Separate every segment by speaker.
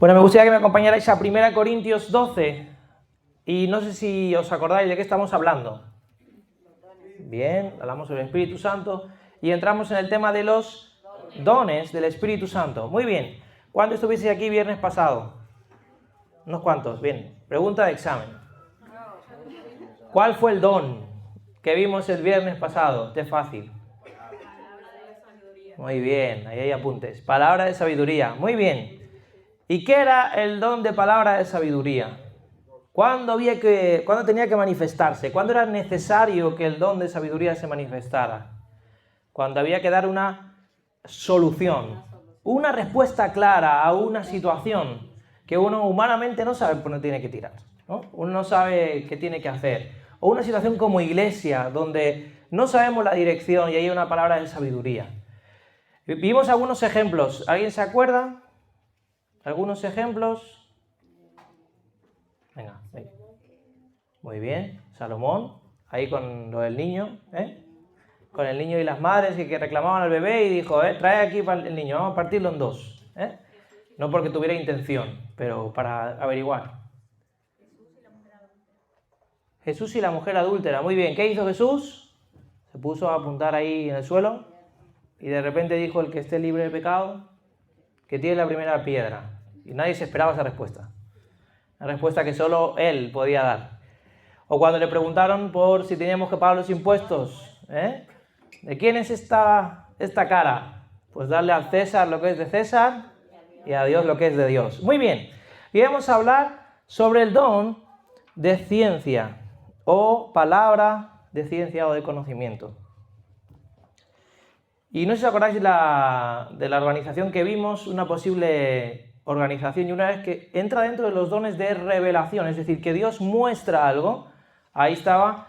Speaker 1: Bueno, me gustaría que me acompañarais a 1 Corintios 12 y no sé si os acordáis de qué estamos hablando. Bien, hablamos sobre el Espíritu Santo y entramos en el tema de los dones del Espíritu Santo. Muy bien, ¿cuántos estuvisteis aquí viernes pasado? ¿Unos cuantos? Bien, pregunta de examen. ¿Cuál fue el don que vimos el viernes pasado? Este es fácil. Muy bien, ahí hay apuntes. Palabra de sabiduría, muy bien. ¿Y qué era el don de palabra de sabiduría? ¿Cuándo tenía que manifestarse? ¿Cuándo era necesario que el don de sabiduría se manifestara? Cuando había que dar una solución, una respuesta clara a una situación que uno humanamente no sabe por dónde tiene que tirar, ¿no? Uno no sabe qué tiene que hacer. O una situación como iglesia, donde no sabemos la dirección y hay una palabra de sabiduría. Vimos algunos ejemplos. ¿Alguien se acuerda? ¿Algunos ejemplos? Venga. Muy bien. Salomón, ahí con lo del niño, con el niño y las madres que reclamaban al bebé y dijo, trae aquí el niño, vamos a partirlo en dos. No porque tuviera intención, pero para averiguar. Jesús y la mujer adúltera. Muy bien. ¿Qué hizo Jesús? Se puso a apuntar ahí en el suelo y de repente dijo, el que esté libre de pecado, que tiene la primera piedra. Y nadie se esperaba esa respuesta. Una respuesta que solo él podía dar. O cuando le preguntaron por si teníamos que pagar los impuestos. ¿De quién es esta cara? Pues darle al César lo que es de César y a Dios lo que es de Dios. Muy bien. Y vamos a hablar sobre el don de ciencia o palabra de ciencia o de conocimiento. Y no sé si os acordáis de la organización que vimos, una posible organización, y una vez que entra dentro de los dones de revelación, es decir, que Dios muestra algo, ahí estaba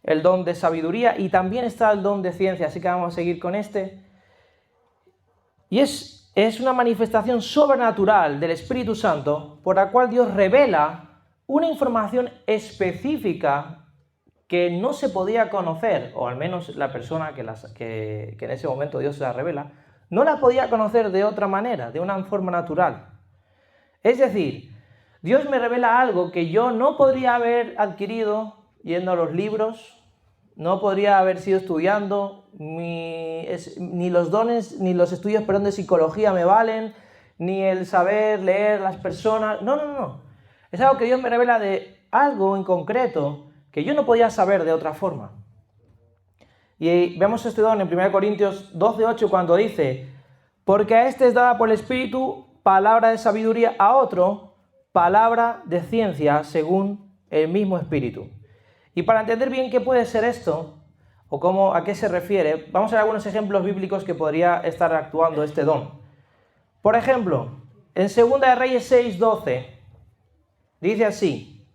Speaker 1: el don de sabiduría y también está el don de ciencia, así que vamos a seguir con este. Y es una manifestación sobrenatural del Espíritu Santo por la cual Dios revela una información específica que no se podía conocer, o al menos la persona que en ese momento Dios se la revela, no la podía conocer de otra manera, de una forma natural. Es decir, Dios me revela algo que yo no podría haber adquirido yendo a los libros, no podría haber sido estudiando, ni los dones, ni los estudios, de psicología me valen, ni el saber leer las personas, no. Es algo que Dios me revela de algo en concreto que yo no podía saber de otra forma. Y vemos este don en 1 Corintios 12:8 cuando dice, porque a este es dada por el Espíritu palabra de sabiduría, a otro palabra de ciencia según el mismo Espíritu. Y para entender bien qué puede ser esto, o a qué se refiere, vamos a ver algunos ejemplos bíblicos que podría estar actuando este don. Por ejemplo, en 2 de Reyes 6:12, dice así,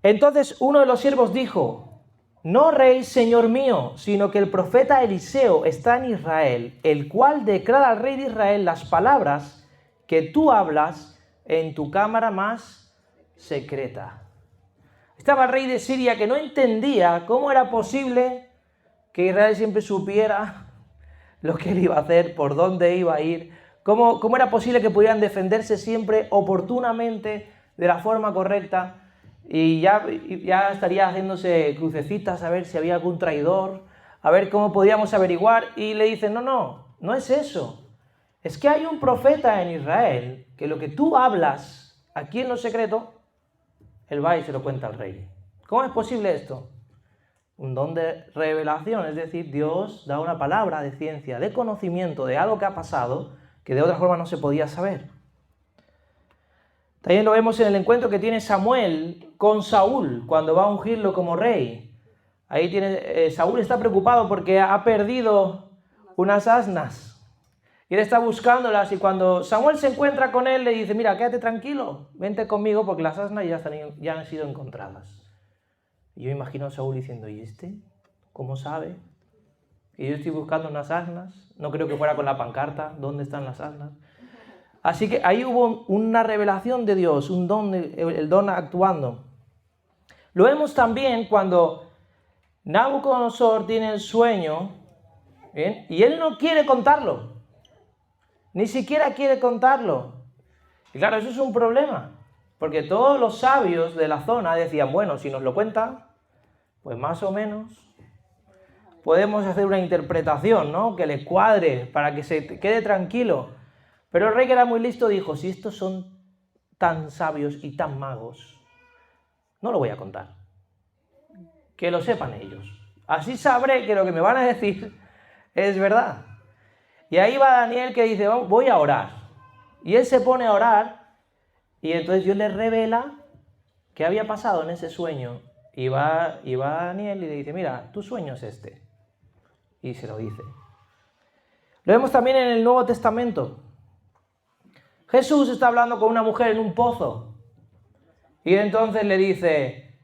Speaker 1: entonces uno de los siervos dijo, no rey, señor mío, sino que el profeta Eliseo está en Israel, el cual declara al rey de Israel las palabras que tú hablas en tu cámara más secreta. Estaba el rey de Siria que no entendía cómo era posible que Israel siempre supiera lo que él iba a hacer, por dónde iba a ir, cómo era posible que pudieran defenderse siempre oportunamente, de la forma correcta, y ya estaría haciéndose crucecitas a ver si había algún traidor, a ver cómo podíamos averiguar, y le dicen, no es eso. Es que hay un profeta en Israel que lo que tú hablas aquí en lo secreto, él va y se lo cuenta al rey. ¿Cómo es posible esto? Un don de revelación, es decir, Dios da una palabra de ciencia, de conocimiento de algo que ha pasado que de otra forma no se podía saber. También lo vemos en el encuentro que tiene Samuel con Saúl cuando va a ungirlo como rey. Ahí Saúl está preocupado porque ha perdido unas asnas. Y él está buscándolas y cuando Samuel se encuentra con él le dice, mira, quédate tranquilo, vente conmigo porque las asnas ya han sido encontradas. Y yo imagino a Saúl diciendo, ¿y este? ¿Cómo sabe? Y yo estoy buscando unas asnas, no creo que fuera con la pancarta, ¿dónde están las asnas? Así que ahí hubo una revelación de Dios, un don, el don actuando. Lo vemos también cuando Nabucodonosor tiene el sueño, ¿bien? Y él no quiere contarlo. Ni siquiera quiere contarlo. Y claro, eso es un problema, porque todos los sabios de la zona decían, bueno, si nos lo cuenta, pues más o menos podemos hacer una interpretación, ¿no? Que le cuadre para que se quede tranquilo. Pero el rey, que era muy listo, dijo, si estos son tan sabios y tan magos, no lo voy a contar. Que lo sepan ellos. Así sabré que lo que me van a decir es verdad. Y ahí va Daniel, que dice, voy a orar. Y él se pone a orar y entonces Dios le revela qué había pasado en ese sueño. Y va Daniel y le dice, mira, tu sueño es este. Y se lo dice. Lo vemos también en el Nuevo Testamento. Jesús está hablando con una mujer en un pozo. Y entonces le dice,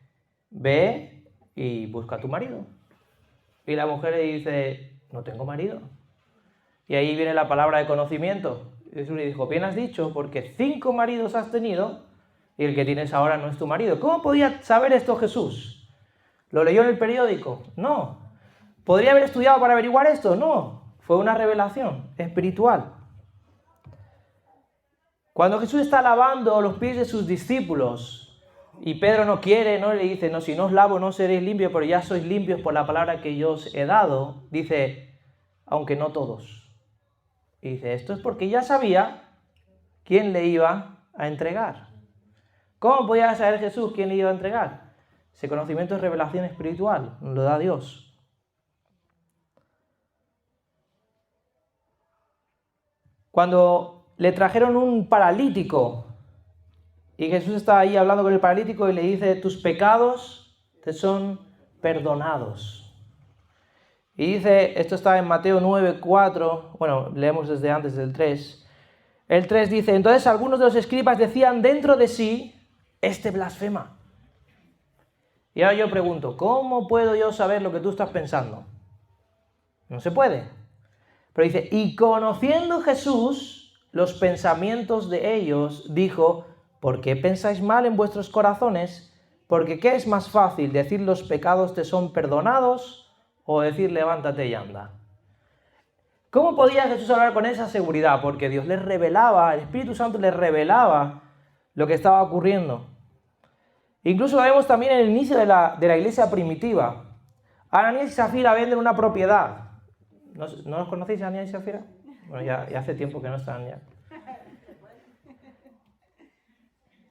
Speaker 1: ve y busca a tu marido. Y la mujer le dice, no tengo marido. Y ahí viene la palabra de conocimiento. Jesús le dijo, bien has dicho, porque 5 maridos has tenido y el que tienes ahora no es tu marido. ¿Cómo podía saber esto Jesús? ¿Lo leyó en el periódico? No. ¿Podría haber estudiado para averiguar esto? No. Fue una revelación espiritual. Cuando Jesús está lavando los pies de sus discípulos y Pedro no quiere, no le dice, no, si no os lavo no seréis limpios, pero ya sois limpios por la palabra que yo os he dado, dice, aunque no todos. Y dice, esto es porque ya sabía quién le iba a entregar. ¿Cómo podía saber Jesús quién le iba a entregar? Ese conocimiento es revelación espiritual, lo da Dios. Cuando le trajeron un paralítico y Jesús está ahí hablando con el paralítico y le dice, tus pecados te son perdonados. Y dice, esto está en Mateo 9:4, bueno, leemos desde antes del 3. El 3 dice, entonces algunos de los escribas decían dentro de sí, este blasfema. Y ahora yo pregunto, ¿cómo puedo yo saber lo que tú estás pensando? No se puede. Pero dice, y conociendo Jesús los pensamientos de ellos, dijo, ¿por qué pensáis mal en vuestros corazones? Porque ¿qué es más fácil, decir los pecados te son perdonados o decir levántate y anda? ¿Cómo podía Jesús hablar con esa seguridad? Porque Dios les revelaba, el Espíritu Santo les revelaba lo que estaba ocurriendo. Incluso lo vemos también en el inicio de la iglesia primitiva. Ananías y Zafira venden una propiedad. ¿No los conocéis, Ananías y Zafira? Bueno, ya hace tiempo que no están ya.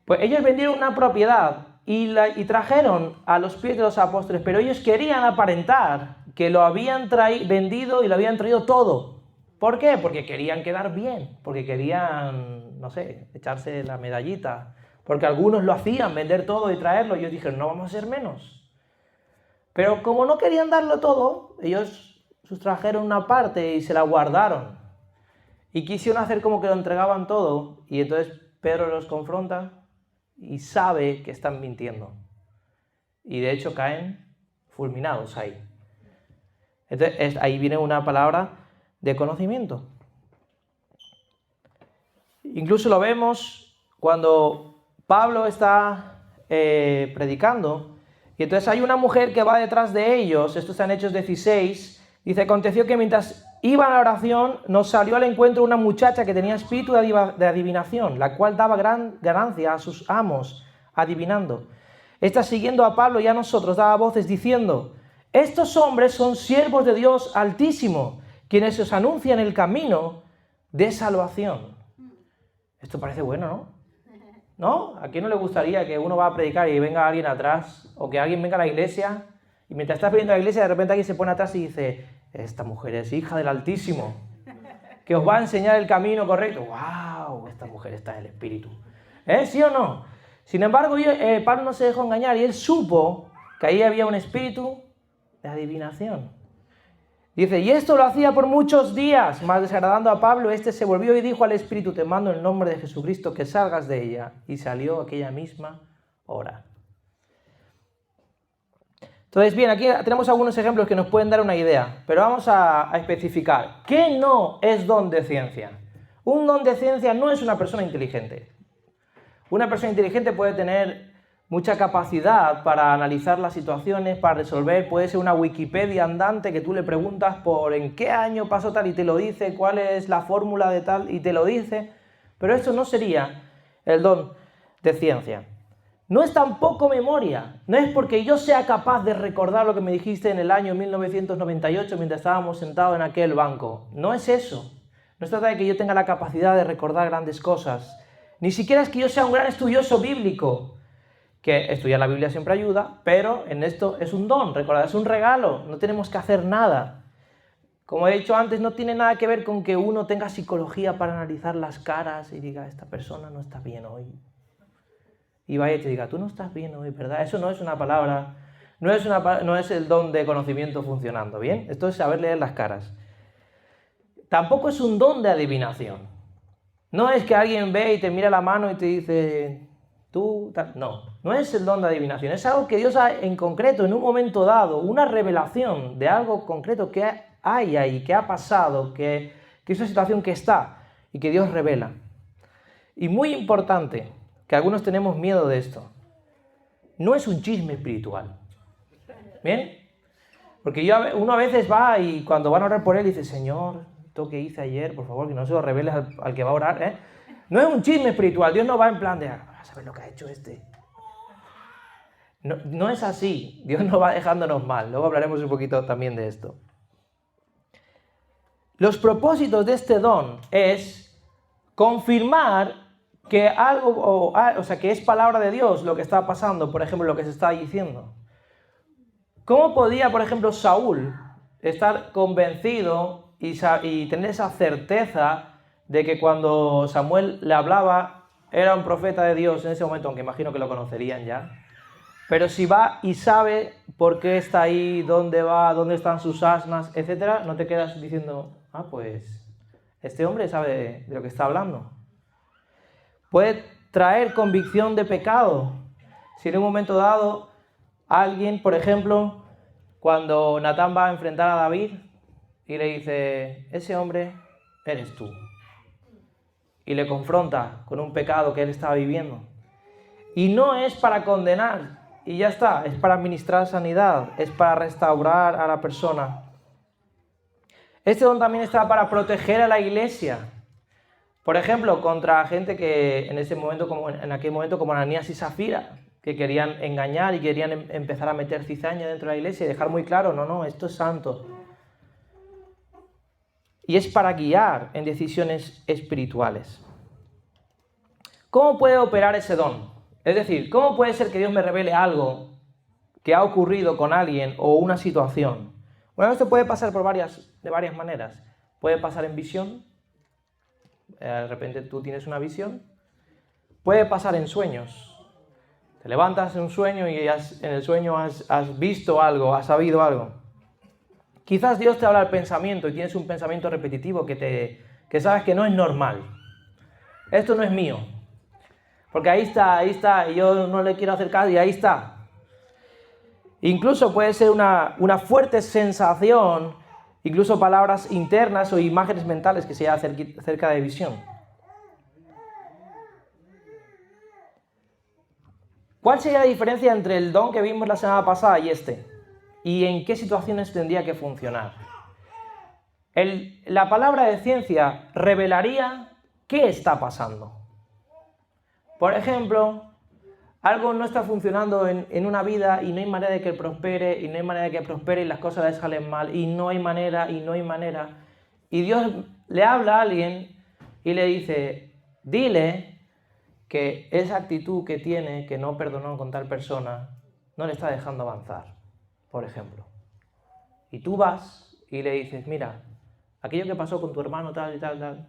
Speaker 1: Pues ellos vendieron una propiedad y trajeron a los pies de los apóstoles, pero ellos querían aparentar que lo habían vendido y lo habían traído todo. ¿Por qué? Porque querían quedar bien, porque querían, no sé, echarse la medallita, porque algunos lo hacían, vender todo y traerlo, y ellos dijeron, no vamos a ser menos. Pero como no querían darlo todo, ellos sustrajeron una parte y se la guardaron. Y quisieron hacer como que lo entregaban todo, y entonces Pedro los confronta y sabe que están mintiendo. Y de hecho caen fulminados ahí. Entonces ahí viene una palabra de conocimiento. Incluso lo vemos cuando Pablo está predicando, y entonces hay una mujer que va detrás de ellos, esto está en Hechos 16, dice, aconteció que mientras iban a la oración, nos salió al encuentro una muchacha que tenía espíritu de adivinación, la cual daba gran ganancia a sus amos, adivinando. Esta, siguiendo a Pablo y a nosotros, daba voces diciendo, estos hombres son siervos de Dios Altísimo, quienes os anuncian el camino de salvación. Esto parece bueno, ¿no? ¿No? ¿A quién no le gustaría que uno va a predicar y venga alguien atrás? O que alguien venga a la iglesia y mientras estás pidiendo a la iglesia, de repente alguien se pone atrás y dice, esta mujer es hija del Altísimo, que os va a enseñar el camino correcto. ¡Wow! Esta mujer está en el Espíritu. ¿Sí o no? Sin embargo, Pablo no se dejó engañar y él supo que ahí había un espíritu de adivinación. Dice, y esto lo hacía por muchos días, mas desagradando a Pablo, este se volvió y dijo al espíritu, te mando en el nombre de Jesucristo que salgas de ella. Y salió aquella misma hora. Entonces, bien, aquí tenemos algunos ejemplos que nos pueden dar una idea, pero vamos a especificar. ¿Qué no es don de ciencia? Un don de ciencia no es una persona inteligente. Una persona inteligente puede tener mucha capacidad para analizar las situaciones, para resolver, puede ser una Wikipedia andante que tú le preguntas por en qué año pasó tal y te lo dice, cuál es la fórmula de tal y te lo dice, pero esto no sería el don de ciencia. No es tampoco memoria, no es porque yo sea capaz de recordar lo que me dijiste en el año 1998 mientras estábamos sentados en aquel banco. No es eso. No se trata de que yo tenga la capacidad de recordar grandes cosas. Ni siquiera es que yo sea un gran estudioso bíblico, que estudiar la Biblia siempre ayuda, pero en esto es un don, recordad, es un regalo, no tenemos que hacer nada. Como he dicho antes, no tiene nada que ver con que uno tenga psicología para analizar las caras y diga, esta persona no está bien hoy. Y vaya y te diga, tú no estás bien hoy, ¿verdad? Eso no es una palabra, no es el don de conocimiento funcionando, ¿bien? Esto es saber leer las caras. Tampoco es un don de adivinación. No es que alguien ve y te mira la mano y te dice, tú, tal. No es el don de adivinación. Es algo que Dios ha, en concreto, en un momento dado, una revelación de algo concreto que hay ahí, que ha pasado, que es una situación que está y que Dios revela. Y muy importante, que algunos tenemos miedo de esto, no es un chisme espiritual. ¿Bien? Porque uno a veces va y cuando van a orar por él dice, Señor, esto que hice ayer, por favor, que no se lo reveles al que va a orar, ¿eh? No es un chisme espiritual, Dios no va en plan de, a saber lo que ha hecho este. No es así, Dios no va dejándonos mal, luego hablaremos un poquito también de esto. Los propósitos de este don es confirmar que algo, o sea, que es palabra de Dios lo que está pasando, por ejemplo, lo que se está diciendo. ¿Cómo podía, por ejemplo, Saúl estar convencido y tener esa certeza de que cuando Samuel le hablaba era un profeta de Dios en ese momento, aunque imagino que lo conocerían ya? Pero si va y sabe por qué está ahí, dónde va, dónde están sus asnas, etcétera, no te quedas diciendo, pues este hombre sabe de lo que está hablando. Puede traer convicción de pecado. Si en un momento dado alguien, por ejemplo, cuando Natán va a enfrentar a David y le dice, ese hombre eres tú. Y le confronta con un pecado que él estaba viviendo. Y no es para condenar, y ya está, es para administrar sanidad, es para restaurar a la persona. Este don también está para proteger a la iglesia. Por ejemplo, contra gente que en aquel momento como Ananías y Zafira, que querían engañar y querían empezar a meter cizaña dentro de la iglesia y dejar muy claro, no, esto es santo. Y es para guiar en decisiones espirituales. ¿Cómo puede operar ese don? Es decir, ¿cómo puede ser que Dios me revele algo que ha ocurrido con alguien o una situación? Bueno, esto puede pasar de varias maneras. Puede pasar en visión. De repente tú tienes una visión. Puede pasar en sueños. Te levantas en un sueño y en el sueño has visto algo, has sabido algo. Quizás Dios te habla al pensamiento y tienes un pensamiento repetitivo que sabes que no es normal. Esto no es mío. Porque ahí está, y yo no le quiero hacer caso y ahí está. Incluso puede ser una fuerte sensación, incluso palabras internas o imágenes mentales que se llama cerca de visión. ¿Cuál sería la diferencia entre el don que vimos la semana pasada y este? ¿Y en qué situaciones tendría que funcionar? La palabra de ciencia revelaría qué está pasando. Por ejemplo, algo no está funcionando en una vida y no hay manera de que prospere, y las cosas le salen mal, y no hay manera. Y Dios le habla a alguien y le dice, dile que esa actitud que tiene, que no perdonó con tal persona, no le está dejando avanzar, por ejemplo. Y tú vas y le dices, mira, aquello que pasó con tu hermano tal y tal,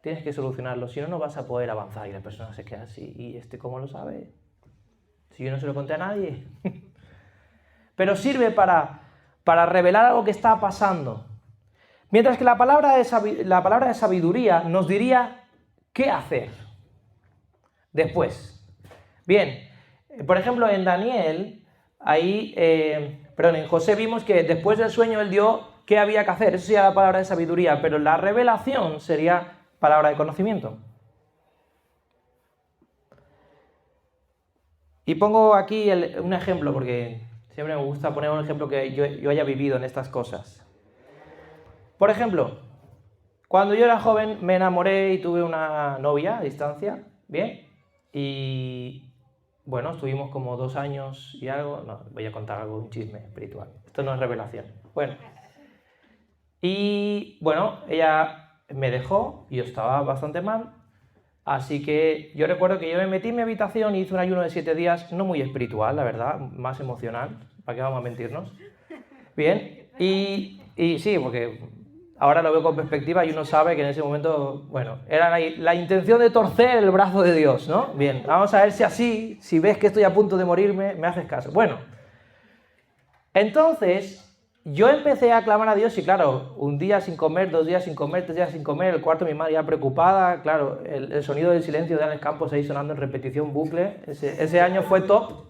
Speaker 1: tienes que solucionarlo, si no, no vas a poder avanzar. Y la persona se queda así, ¿y cómo lo sabe? Si yo no se lo conté a nadie. Pero sirve para revelar algo que está pasando. Mientras que la palabra de sabiduría nos diría qué hacer después. Bien, por ejemplo, en Daniel, en José vimos que después del sueño él dio qué había que hacer. Eso sería la palabra de sabiduría, pero la revelación sería palabra de conocimiento. Y pongo aquí un ejemplo, porque siempre me gusta poner un ejemplo que yo haya vivido en estas cosas. Por ejemplo, cuando yo era joven me enamoré y tuve una novia a distancia, ¿bien? Y bueno, estuvimos como 2 años y algo. No, voy a contar algo, un chisme espiritual. Esto no es revelación. Bueno. Y bueno, ella me dejó y yo estaba bastante mal. Así que yo recuerdo que yo me metí en mi habitación y hice un ayuno de 7 días, no muy espiritual, la verdad, más emocional. ¿Para qué vamos a mentirnos? Bien. Y sí, porque ahora lo veo con perspectiva y uno sabe que en ese momento, bueno, era la intención de torcer el brazo de Dios, ¿no? Bien, vamos a ver si así, si ves que estoy a punto de morirme, me haces caso. Bueno, entonces yo empecé a clamar a Dios y claro, un día sin comer, 2 días sin comer, 3 días sin comer, el cuarto mi madre ya preocupada, claro, el sonido del silencio de Alex Campos ahí sonando en repetición bucle, ese año fue top.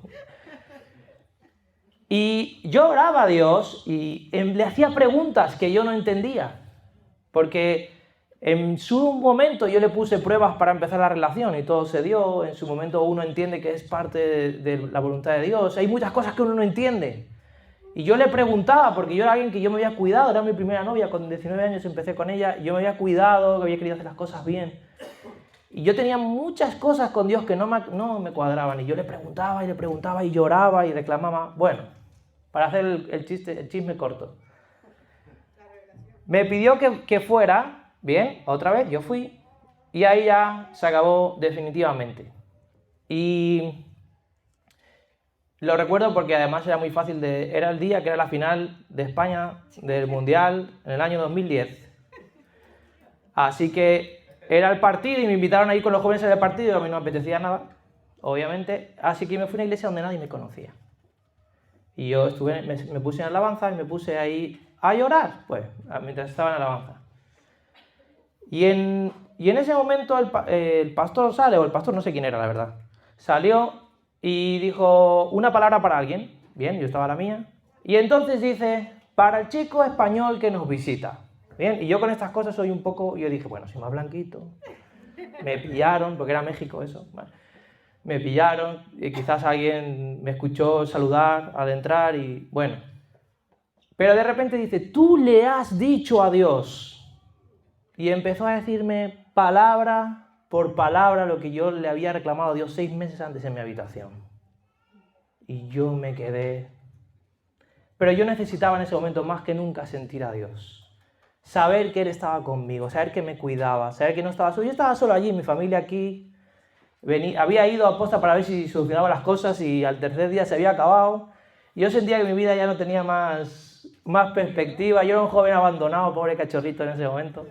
Speaker 1: Y yo oraba a Dios y le hacía preguntas que yo no entendía, porque en su momento yo le puse pruebas para empezar la relación y todo se dio, en su momento uno entiende que es parte de la voluntad de Dios, hay muchas cosas que uno no entiende. Y yo le preguntaba, porque yo era alguien que yo me había cuidado, era mi primera novia, con 19 años empecé con ella, yo me había cuidado, que había querido hacer las cosas bien. Y yo tenía muchas cosas con Dios que no me cuadraban, y yo le preguntaba y lloraba y reclamaba. Bueno, para hacer el chisme corto. Me pidió que fuera, bien, otra vez, yo fui, y ahí ya se acabó definitivamente. Y lo recuerdo porque además era muy fácil, era el día que era la final de España del Mundial en el año 2010. Así que era el partido y me invitaron a ir con los jóvenes al partido y a mí no me apetecía nada, obviamente. Así que me fui a una iglesia donde nadie me conocía. Y yo me puse en alabanza y me puse ahí a llorar, pues, mientras estaba en alabanza. Y en ese momento el pastor sale, o el pastor no sé quién era, la verdad, salió y dijo una palabra para alguien. Bien, yo estaba la mía. Y entonces dice, para el chico español que nos visita. Bien, y yo con estas cosas soy un poco, yo dije, bueno, soy más blanquito. Me pillaron, porque era México eso. Vale. Me pillaron y quizás alguien me escuchó saludar al entrar y bueno. Pero de repente dice, tú le has dicho a Dios. Y empezó a decirme palabra por palabra lo que yo le había reclamado a Dios 6 meses antes en mi habitación. Y yo me quedé. Pero yo necesitaba en ese momento más que nunca sentir a Dios. Saber que Él estaba conmigo, saber que me cuidaba, saber que no estaba solo. Yo estaba solo allí, mi familia aquí. Había ido a posta para ver si solucionaba las cosas y al tercer día se había acabado. Y yo sentía que mi vida ya no tenía más perspectiva. Yo era un joven abandonado, pobre cachorrito en ese momento.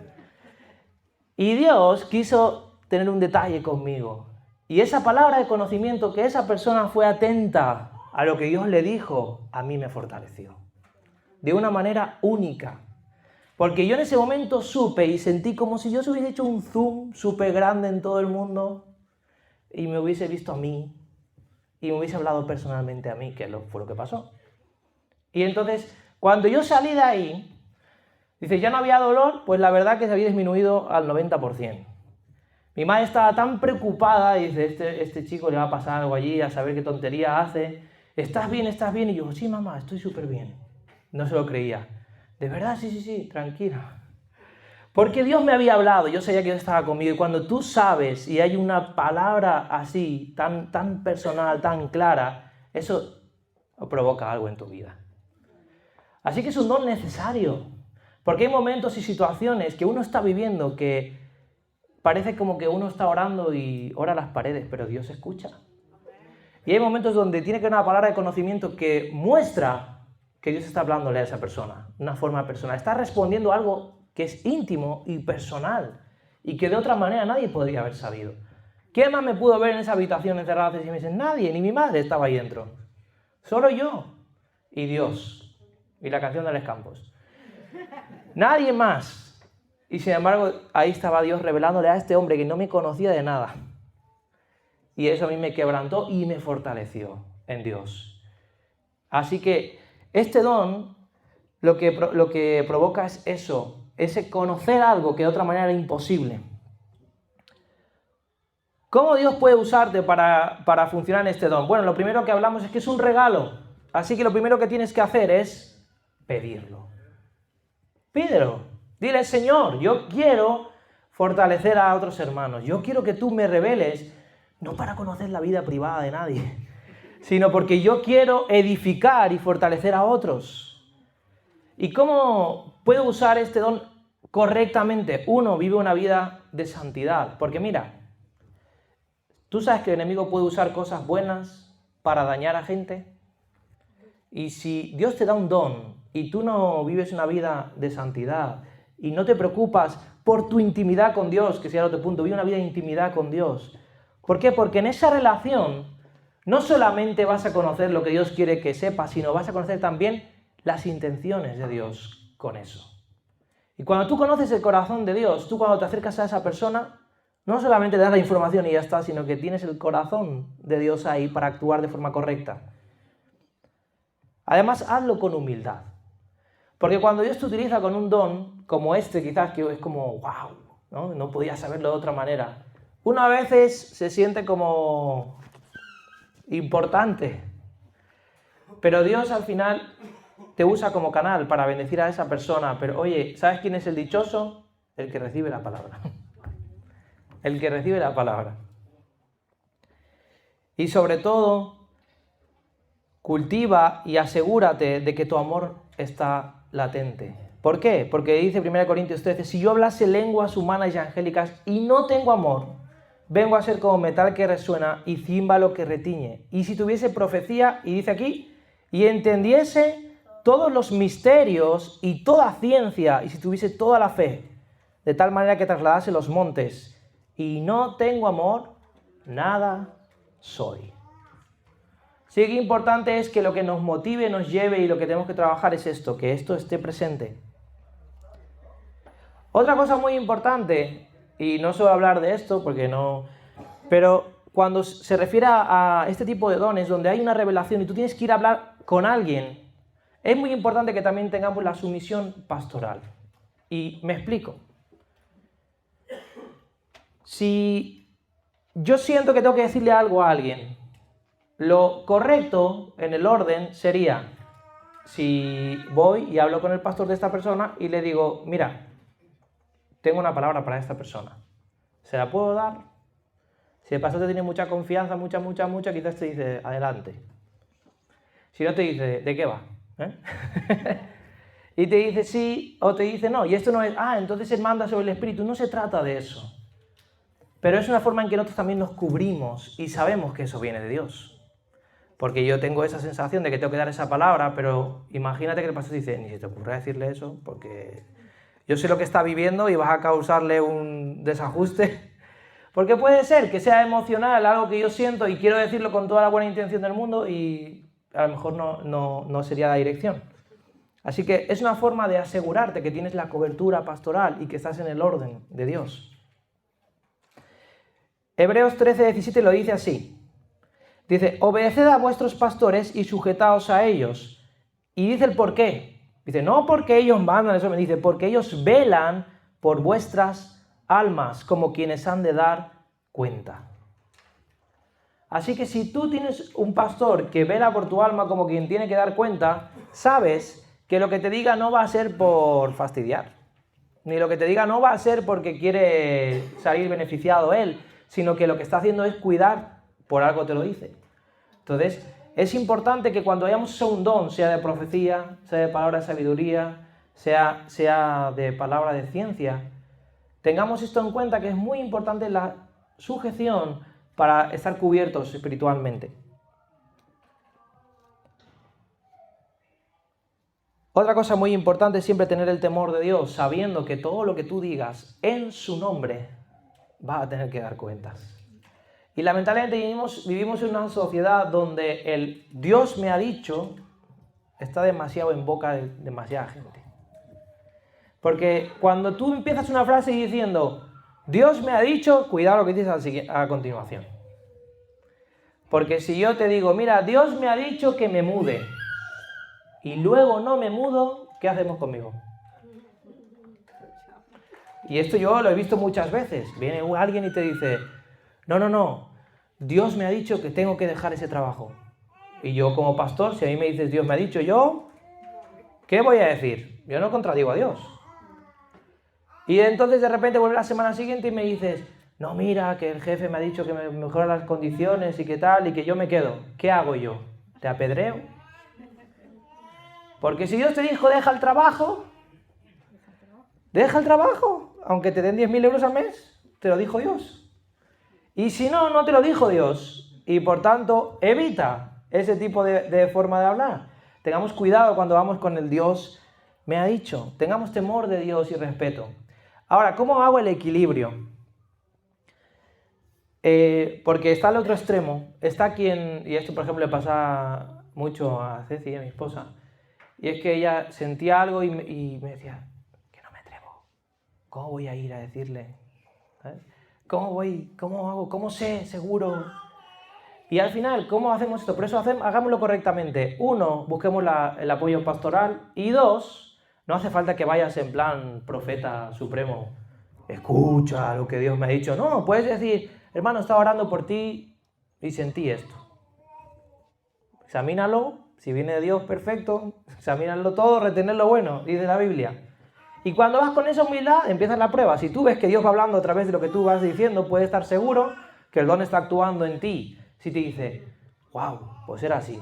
Speaker 1: Y Dios quiso tener un detalle conmigo. Y esa palabra de conocimiento, que esa persona fue atenta a lo que Dios le dijo, a mí me fortaleció. De una manera única. Porque yo en ese momento supe y sentí como si Dios hubiese hecho un zoom súper grande en todo el mundo y me hubiese visto a mí y me hubiese hablado personalmente a mí, que fue lo que pasó. Y entonces, cuando yo salí de ahí, dice, ya no había dolor, pues la verdad que se había disminuido al 90%. Mi madre estaba tan preocupada, y dice, este chico le va a pasar algo allí, a saber qué tontería hace. ¿Estás bien? ¿Estás bien? Y yo, sí, mamá, estoy súper bien. No se lo creía. ¿De verdad? Sí, tranquila. Porque Dios me había hablado, yo sabía que Dios estaba conmigo. Y cuando tú sabes y hay una palabra así, tan personal, tan clara, eso provoca algo en tu vida. Así que es un don necesario. Porque hay momentos y situaciones que uno está viviendo que parece como que uno está orando y ora las paredes, pero Dios escucha. Y hay momentos donde tiene que haber una palabra de conocimiento que muestra que Dios está hablándole a esa persona, una forma personal. Está respondiendo a algo que es íntimo y personal y que de otra manera nadie podría haber sabido. ¿Quién más me pudo ver en esa habitación encerrada hace 6 meses? Nadie, ni mi madre estaba ahí dentro. Solo yo y Dios. Y la canción de Alex Campos. Nadie más. Y sin embargo, ahí estaba Dios revelándole a este hombre que no me conocía de nada. Y eso a mí me quebrantó y me fortaleció en Dios. Así que este don lo que provoca es eso, ese conocer algo que de otra manera era imposible. ¿Cómo Dios puede usarte para funcionar en este don? Bueno, lo primero que hablamos es que es un regalo. Así que lo primero que tienes que hacer es pedirlo. Pídelo. Dile, Señor, yo quiero fortalecer a otros hermanos. Yo quiero que tú me reveles no para conocer la vida privada de nadie, sino porque yo quiero edificar y fortalecer a otros. ¿Y cómo puedo usar este don correctamente? Uno, vive una vida de santidad. Porque mira, ¿tú sabes que el enemigo puede usar cosas buenas para dañar a gente? Y si Dios te da un don y tú no vives una vida de santidad y no te preocupas por tu intimidad con Dios, que sería el otro punto, vive una vida de intimidad con Dios. ¿Por qué? Porque en esa relación no solamente vas a conocer lo que Dios quiere que sepas, sino vas a conocer también las intenciones de Dios con eso. Y cuando tú conoces el corazón de Dios, tú cuando te acercas a esa persona, no solamente le das la información y ya está, sino que tienes el corazón de Dios ahí para actuar de forma correcta. Además, hazlo con humildad. Porque cuando Dios te utiliza con un don, como este quizás, que es como, wow, no podía saberlo de otra manera. Uno a veces se siente como importante, pero Dios al final te usa como canal para bendecir a esa persona. Pero oye, ¿sabes quién es el dichoso? El que recibe la palabra. El que recibe la palabra. Y sobre todo, cultiva y asegúrate de que tu amor está latente. ¿Por qué? Porque dice 1 Corintios 13, si yo hablase lenguas humanas y angélicas y no tengo amor, vengo a ser como metal que resuena y címbalo que retiñe. Y si tuviese profecía, y dice aquí, y entendiese todos los misterios y toda ciencia, y si tuviese toda la fe, de tal manera que trasladase los montes, y no tengo amor, nada soy. Sí que importante es que lo que nos motive, nos lleve y lo que tenemos que trabajar es esto, que esto esté presente. Otra cosa muy importante, y no suelo hablar de esto porque no... Pero cuando se refiere a este tipo de dones, donde hay una revelación y tú tienes que ir a hablar con alguien, es muy importante que también tengamos la sumisión pastoral. Y me explico. Si yo siento que tengo que decirle algo a alguien, lo correcto en el orden sería, si voy y hablo con el pastor de esta persona y le digo, mira, tengo una palabra para esta persona, ¿se la puedo dar? Si el pastor te tiene mucha confianza, mucha, quizás te dice, adelante. Si no te dice, ¿de qué va? Y te dice sí o te dice no, y esto no es, entonces él manda sobre el Espíritu, no se trata de eso. Pero es una forma en que nosotros también nos cubrimos y sabemos que eso viene de Dios. Porque yo tengo esa sensación de que tengo que dar esa palabra, pero imagínate que el pastor dice, ni se te ocurra decirle eso, porque yo sé lo que está viviendo y vas a causarle un desajuste. Porque puede ser que sea emocional, algo que yo siento y quiero decirlo con toda la buena intención del mundo y a lo mejor no sería la dirección. Así que es una forma de asegurarte que tienes la cobertura pastoral y que estás en el orden de Dios. Hebreos 13:17 lo dice así. Dice, obedeced a vuestros pastores y sujetaos a ellos. Y dice el por qué. Dice, no porque ellos mandan, eso me dice, porque ellos velan por vuestras almas, como quienes han de dar cuenta. Así que si tú tienes un pastor que vela por tu alma como quien tiene que dar cuenta, sabes que lo que te diga no va a ser por fastidiar. Ni lo que te diga no va a ser porque quiere salir beneficiado él, sino que lo que está haciendo es cuidar, por algo te lo dice. Entonces, es importante que cuando hayamos un don, sea de profecía, sea de palabra de sabiduría, sea de palabra de ciencia, tengamos esto en cuenta, que es muy importante la sujeción para estar cubiertos espiritualmente. Otra cosa muy importante es siempre tener el temor de Dios, sabiendo que todo lo que tú digas en su nombre va a tener que dar cuentas. Y lamentablemente vivimos en una sociedad donde el Dios me ha dicho está demasiado en boca de demasiada gente. Porque cuando tú empiezas una frase diciendo Dios me ha dicho, cuidado lo que dices a continuación. Porque si yo te digo, mira, Dios me ha dicho que me mude, y luego no me mudo, ¿qué hacemos conmigo? Y esto yo lo he visto muchas veces. Viene alguien y te dice, no, Dios me ha dicho que tengo que dejar ese trabajo. Y yo como pastor, si a mí me dices Dios me ha dicho, yo, ¿qué voy a decir? Yo no contradigo a Dios. Y entonces de repente vuelve la semana siguiente y me dices, no, mira, que el jefe me ha dicho que me mejora las condiciones y que tal, y que yo me quedo. ¿Qué hago yo? ¿Te apedreo? Porque si Dios te dijo, deja el trabajo, aunque te den 10.000 euros al mes, te lo dijo Dios. Y si no, no te lo dijo Dios. Y por tanto, evita ese tipo de forma de hablar. Tengamos cuidado cuando vamos con el Dios me ha dicho. Tengamos temor de Dios y respeto. Ahora, ¿cómo hago el equilibrio? Porque está el otro extremo. Está quien, y esto por ejemplo le pasa mucho a Ceci, a mi esposa, y es que ella sentía algo y me decía, que no me atrevo. ¿Cómo voy a ir a decirle? ¿Sabes? ¿Cómo voy? ¿Cómo hago? ¿Cómo sé? Seguro. Y al final, ¿cómo hacemos esto? Por eso hagámoslo correctamente. 1, busquemos el apoyo pastoral. Y 2, no hace falta que vayas en plan profeta supremo. Escucha lo que Dios me ha dicho. No, puedes decir, hermano, estaba orando por ti y sentí esto. Examínalo. Si viene de Dios, perfecto. Examínalo todo, retener lo bueno, dice la Biblia. Y cuando vas con esa humildad, empieza la prueba. Si tú ves que Dios va hablando a través de lo que tú vas diciendo, puedes estar seguro que el don está actuando en ti. Si te dice, wow, pues era así.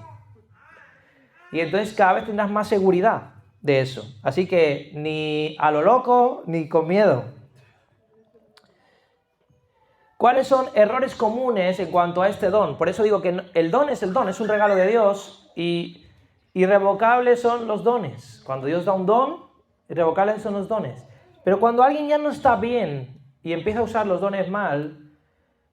Speaker 1: Y entonces cada vez tendrás más seguridad de eso. Así que ni a lo loco, ni con miedo. ¿Cuáles son errores comunes en cuanto a este don? Por eso digo que el don, es un regalo de Dios y irrevocables son los dones. Cuando Dios da un don, irrevocables son los dones. Pero cuando alguien ya no está bien y empieza a usar los dones mal,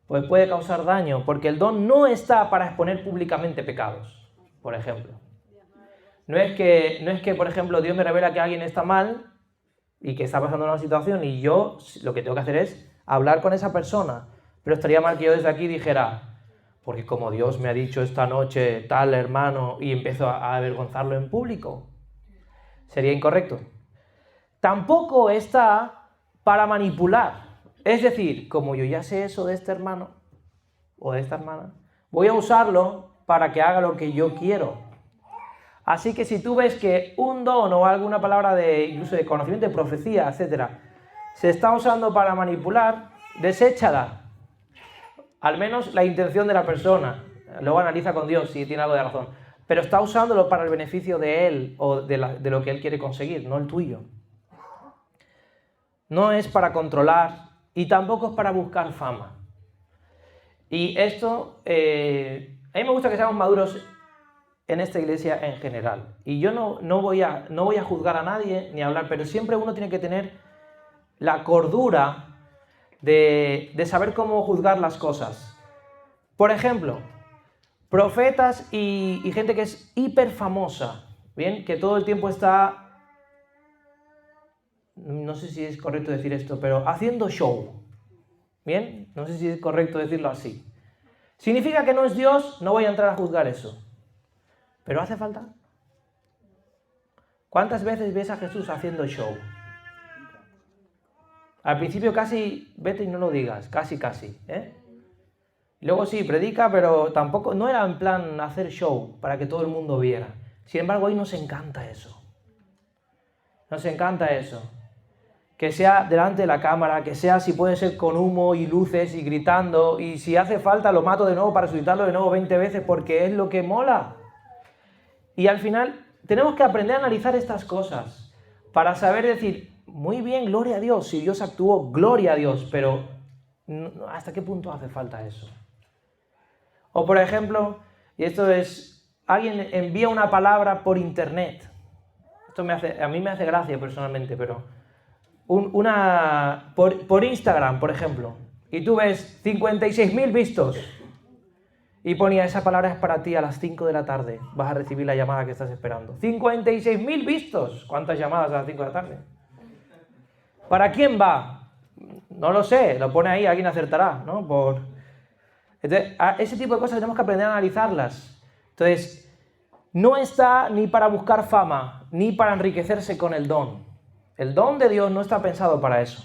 Speaker 1: pues puede causar daño, porque el don no está para exponer públicamente pecados, por ejemplo. No es que, por ejemplo, Dios me revela que alguien está mal y que está pasando una situación y yo lo que tengo que hacer es hablar con esa persona. Pero estaría mal que yo desde aquí dijera, porque como Dios me ha dicho esta noche tal hermano, y empiezo a avergonzarlo en público. Sería incorrecto. Tampoco está para manipular. Es decir, como yo ya sé eso de este hermano o de esta hermana, voy a usarlo para que haga lo que yo quiero. Así que si tú ves que un don o alguna palabra incluso de conocimiento, de profecía, etcétera, se está usando para manipular, deséchala. Al menos la intención de la persona. Luego analiza con Dios si tiene algo de razón. Pero está usándolo para el beneficio de él o de lo que él quiere conseguir, no el tuyo. No es para controlar y tampoco es para buscar fama. Y esto, a mí me gusta que seamos maduros en esta iglesia en general. Y yo no voy a juzgar a nadie ni a hablar, pero siempre uno tiene que tener la cordura de saber cómo juzgar las cosas. Por ejemplo, profetas y gente que es hiper famosa, ¿bien? Que todo el tiempo está, no sé si es correcto decir esto, pero haciendo show, ¿bien? No sé si es correcto decirlo así. ¿Significa que no es Dios? No voy a entrar a juzgar eso. ¿Pero hace falta? ¿Cuántas veces ves a Jesús haciendo show? Al principio casi, vete y no lo digas, casi, ¿eh? Luego sí, predica, pero tampoco, no era en plan hacer show para que todo el mundo viera. Sin embargo, hoy nos encanta eso. Nos encanta eso. Que sea delante de la cámara, que sea si puede ser con humo y luces y gritando, y si hace falta lo mato de nuevo para resucitarlo de nuevo 20 veces porque es lo que mola. Y al final tenemos que aprender a analizar estas cosas para saber decir, muy bien, gloria a Dios, si Dios actuó, gloria a Dios, pero ¿hasta qué punto hace falta eso? O por ejemplo, y esto es, alguien envía una palabra por internet. Esto a mí me hace gracia personalmente, pero por Instagram, por ejemplo, y tú ves 56.000 vistos y ponía esa palabra es para ti a las 5 de la tarde, vas a recibir la llamada que estás esperando. 56.000 vistos. ¿Cuántas llamadas a las 5 de la tarde? ¿Para quién va? No lo sé, lo pone ahí, alguien acertará, ¿no? Entonces, ese tipo de cosas tenemos que aprender a analizarlas. Entonces, no está ni para buscar fama, ni para enriquecerse con el don. El don de Dios no está pensado para eso.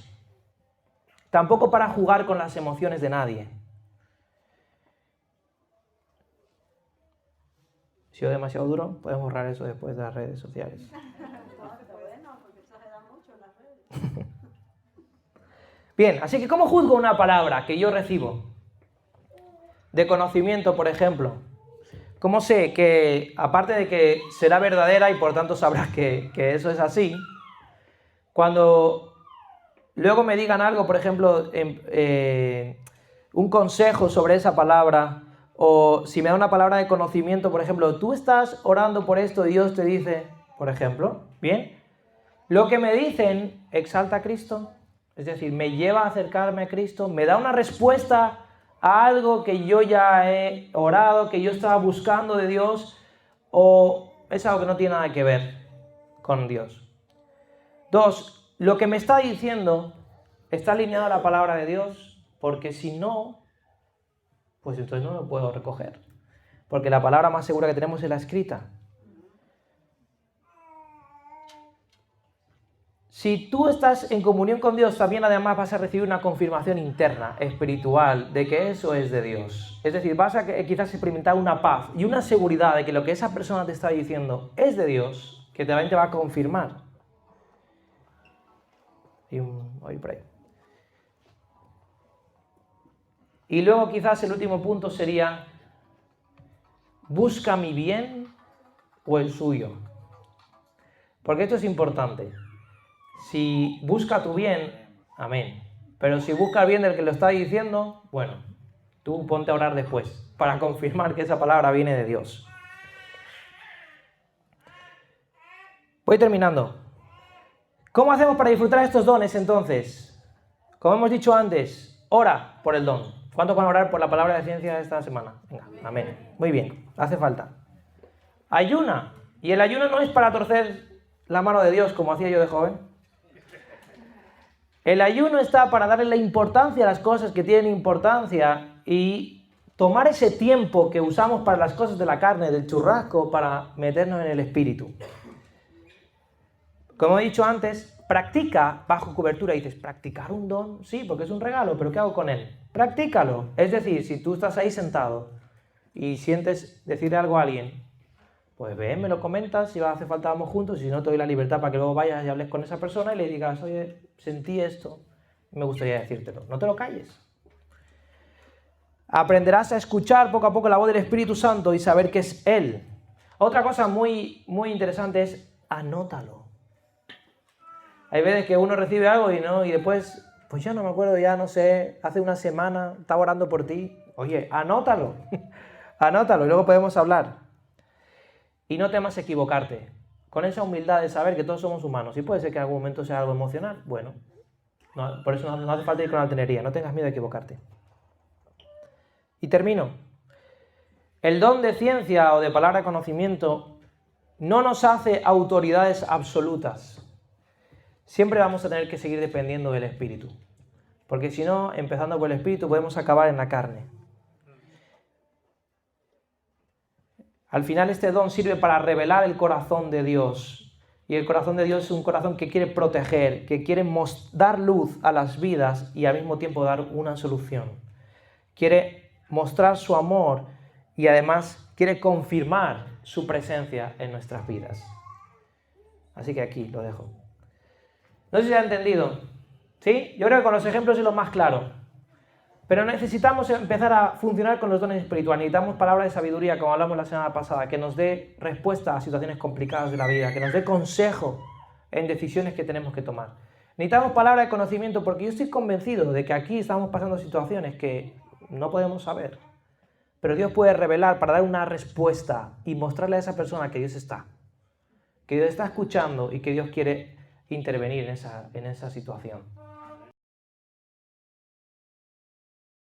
Speaker 1: Tampoco para jugar con las emociones de nadie. Si sido demasiado duro, puedes borrar eso después de las redes sociales. Bien, así que ¿cómo juzgo una palabra que yo recibo? De conocimiento, por ejemplo. ¿Cómo sé que, aparte de que será verdadera y por tanto sabrás que eso es así, cuando luego me digan algo, por ejemplo, un consejo sobre esa palabra, o si me da una palabra de conocimiento, por ejemplo, tú estás orando por esto y Dios te dice, por ejemplo, ¿bien? Lo que me dicen exalta a Cristo, es decir, me lleva a acercarme a Cristo, me da una respuesta a algo que yo ya he orado, que yo estaba buscando de Dios, o es algo que no tiene nada que ver con Dios. 2, lo que me está diciendo está alineado a la palabra de Dios, porque si no, pues entonces no lo puedo recoger, porque la palabra más segura que tenemos es la escrita. Si tú estás en comunión con Dios, también además vas a recibir una confirmación interna, espiritual, de que eso es de Dios. Es decir, vas a quizás experimentar una paz y una seguridad de que lo que esa persona te está diciendo es de Dios, que también te va a confirmar. Y luego quizás el último punto sería, ¿busca mi bien o el suyo? Porque esto es importante. Si busca tu bien, amén. Pero si busca el bien del que lo está diciendo, bueno, tú ponte a orar después para confirmar que esa palabra viene de Dios. Voy terminando. ¿Cómo hacemos para disfrutar estos dones entonces? Como hemos dicho antes, ora por el don. ¿Cuántos van a orar por la palabra de ciencia esta semana? Venga, amén. Muy bien, hace falta. Ayuna. Y el ayuno no es para torcer la mano de Dios como hacía yo de joven. El ayuno está para darle la importancia a las cosas que tienen importancia y tomar ese tiempo que usamos para las cosas de la carne, del churrasco, para meternos en el espíritu. Como he dicho antes, practica bajo cobertura. Y dices, ¿practicar un don? Sí, porque es un regalo, pero ¿qué hago con él? Practícalo. Es decir, si tú estás ahí sentado y sientes decirle algo a alguien, pues ven, me lo comentas, si hace falta vamos juntos, y si no te doy la libertad para que luego vayas y hables con esa persona y le digas, oye, sentí esto, me gustaría decírtelo. No te lo calles. Aprenderás a escuchar poco a poco la voz del Espíritu Santo y saber que es Él. Otra cosa muy, muy interesante es, anótalo. Hay veces que uno recibe algo y después, pues ya no me acuerdo, ya no sé, hace una semana estaba orando por ti. Oye, anótalo, anótalo y luego podemos hablar. Y no temas equivocarte, con esa humildad de saber que todos somos humanos. Y puede ser que en algún momento sea algo emocional, bueno, por eso no hace falta ir con altanería, no tengas miedo de equivocarte. Y termino. El don de ciencia o de palabra de conocimiento no nos hace autoridades absolutas. Siempre vamos a tener que seguir dependiendo del Espíritu, porque si no, empezando por el Espíritu, podemos acabar en la carne. Al final este don sirve para revelar el corazón de Dios. Y el corazón de Dios es un corazón que quiere proteger, que quiere dar luz a las vidas y al mismo tiempo dar una solución. Quiere mostrar su amor y además quiere confirmar su presencia en nuestras vidas. Así que aquí lo dejo. No sé si se ha entendido. ¿Sí? Yo creo que con los ejemplos es lo más claro. Pero necesitamos empezar a funcionar con los dones espirituales. Necesitamos palabras de sabiduría, como hablamos la semana pasada, que nos dé respuesta a situaciones complicadas de la vida, que nos dé consejo en decisiones que tenemos que tomar. Necesitamos palabras de conocimiento, porque yo estoy convencido de que aquí estamos pasando situaciones que no podemos saber. Pero Dios puede revelar para dar una respuesta y mostrarle a esa persona que Dios está escuchando y que Dios quiere intervenir en esa situación.